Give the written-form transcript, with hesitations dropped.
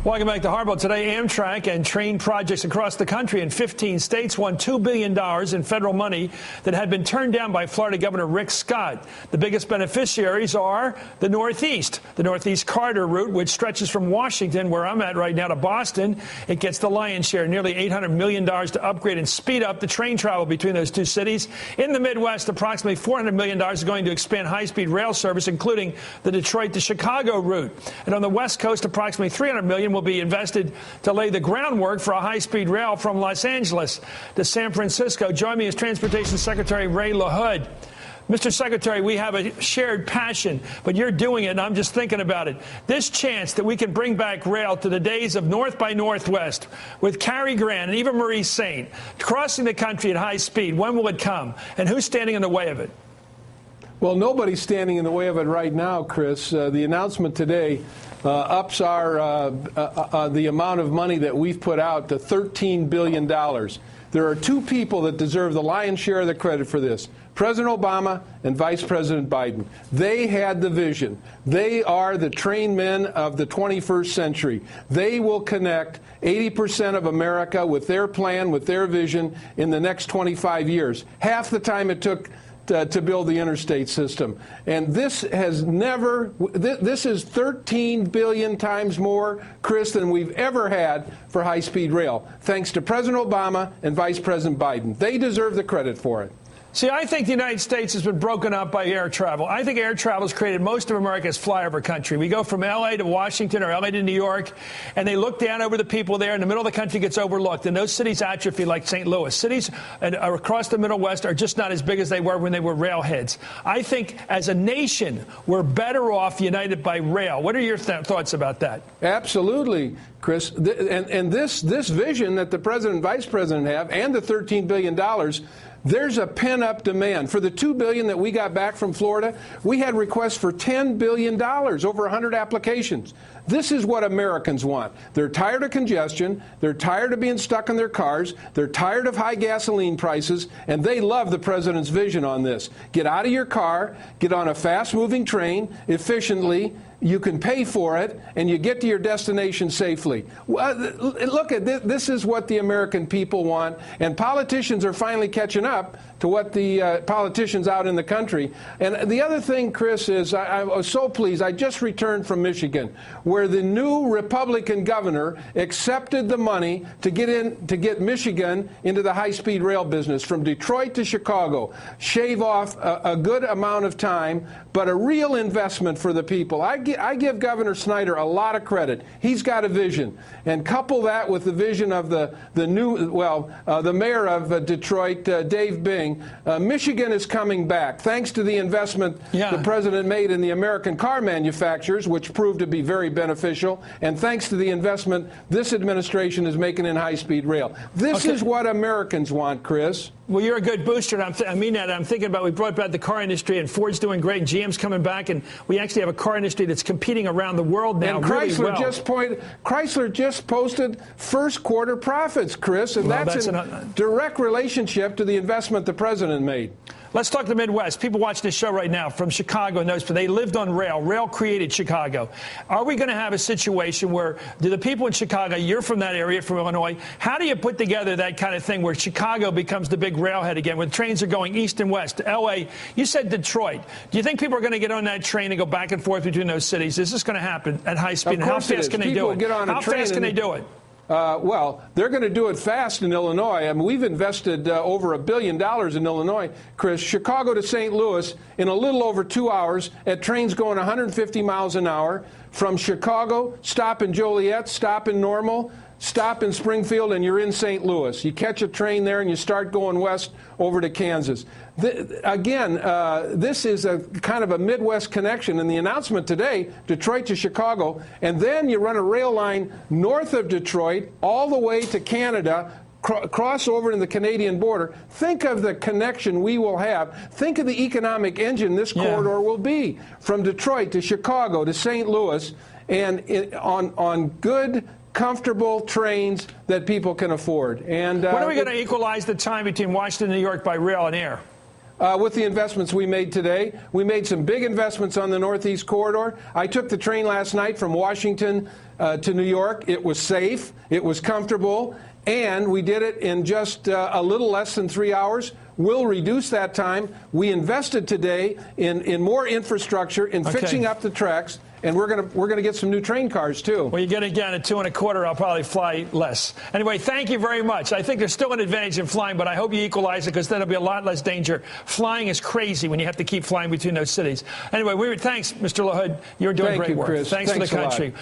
Welcome back to Hardball. Today, Amtrak and train projects across the country in 15 states won $2 billion in federal money that had been turned down by Florida Governor Rick Scott. The biggest beneficiaries are the Northeast Corridor route, which stretches from Washington, where I'm at right now, to Boston. It gets the lion's share, nearly $800 million to upgrade and speed up the train travel between those two cities. In the Midwest, approximately $400 million is going to expand high-speed rail service, including the Detroit to Chicago route. And on the West Coast, approximately $300 million will be invested to lay the groundwork for a high-speed rail from Los Angeles to San Francisco. Join me as Transportation Secretary Ray LaHood. Mr. Secretary, we have a shared passion, but you're doing it, and I'm just thinking about it. This chance that we can bring back rail to the days of North by Northwest with Cary Grant and even Marie Saint crossing the country at high speed, when will it come? And who's standing in the way of it? Well, nobody's standing in the way of it right now, Chris. The announcement today ups the amount of money that we've put out to $13 billion. There are two people that deserve the lion's share of the credit for this: President Obama and Vice President Biden. They had the vision. They are the train men of the 21st century. They will connect 80% of America with their plan, with their vision in the next 25 years. Half the time it took to build the interstate system. And this has never, this is 13 billion times more, Chris, than we've ever had for high-speed rail, thanks to President Obama and Vice President Biden. They deserve the credit for it. See, I think the United States has been broken up by air travel. I think air travel has created most of America's flyover country. We go from L.A. to Washington or L.A. to New York, and they look down over the people there, and the middle of the country gets overlooked. And those cities atrophy like St. Louis. Cities across the Middle West are just not as big as they were when they were railheads. I think as a nation, we're better off united by rail. What are your thoughts about that? Absolutely, Chris. And this vision that the President and Vice President have, and the $13 billion, there's a pent-up demand. For the $2 billion that we got back from Florida, we had requests for $10 billion, over 100 applications. This is what Americans want. They're tired of congestion. They're tired of being stuck in their cars. They're tired of high gasoline prices, and they love the President's vision on this. Get out of your car, get on a fast-moving train efficiently. You can pay for it, and you get to your destination safely. Well, look at this. This is what the American people want, and politicians are finally catching up to what the politicians out in the country. And the other thing, Chris, is I was so pleased. I just returned from Michigan, where the new Republican governor accepted the money to get Michigan into the high-speed rail business from Detroit to Chicago. Shave off a good amount of time, but a real investment for the people. I give Governor Snyder a lot of credit. He's got a vision, and couple that with the vision of the mayor of Detroit, Dave Bing. Michigan is coming back thanks to the investment the president made in the American car manufacturers, which proved to be very beneficial, and thanks to the investment this administration is making in high-speed rail. This is what Americans want, Chris. Well, you're a good booster, and I mean that. I'm thinking about, we brought back the car industry, and Ford's doing great, and GM's coming back, and we actually have a car industry that's competing around the world now. And Chrysler just posted first quarter profits, Chris, and that's in direct relationship to the investment the president made. Let's talk to the Midwest. People watching this show right now from Chicago knows they lived on rail. Rail created Chicago. Are we going to have a situation where, do the people in Chicago, you're from that area, from Illinois, how do you put together that kind of thing where Chicago becomes the big railhead again, when trains are going east and west to L.A.? You said Detroit. Do you think people are going to get on that train and go back and forth between those cities? Is this going to happen at high speed? And how fast can they do it? How fast can they do it? Well, they're going to do it fast in Illinois. I mean, we've invested over $1 billion in Illinois, Chris. Chicago to St. Louis in a little over 2 hours at trains going 150 miles an hour. From Chicago, stop in Joliet, stop in Normal, stop in Springfield, and you're in St. Louis. You catch a train there and you start going west over to Kansas. This is a kind of a Midwest connection. And the announcement today, Detroit to Chicago, and then you run a rail line north of Detroit all the way to Canada, cross over to the Canadian border. Think of the connection we will have. Think of the economic engine this corridor will be, from Detroit to Chicago to St. Louis, and on good, comfortable trains that people can afford. And when are we going to equalize the time between Washington and New York by rail and air? with the investments we made today. We made some big investments on the Northeast Corridor. I took the train last night from Washington to New York. It was safe, it was comfortable, and we did it in just a little less than 3 hours. We'll reduce that time. We invested today in more infrastructure, in fixing up the tracks, and we're gonna get some new train cars too. Well, you get it down at 2 1/4. I'll probably fly less. Anyway, thank you very much. I think there's still an advantage in flying, but I hope you equalize it because then there'll be a lot less danger. Flying is crazy when you have to keep flying between those cities. Anyway, thanks, Mr. LaHood. You're doing great work. Chris. Thanks for the country.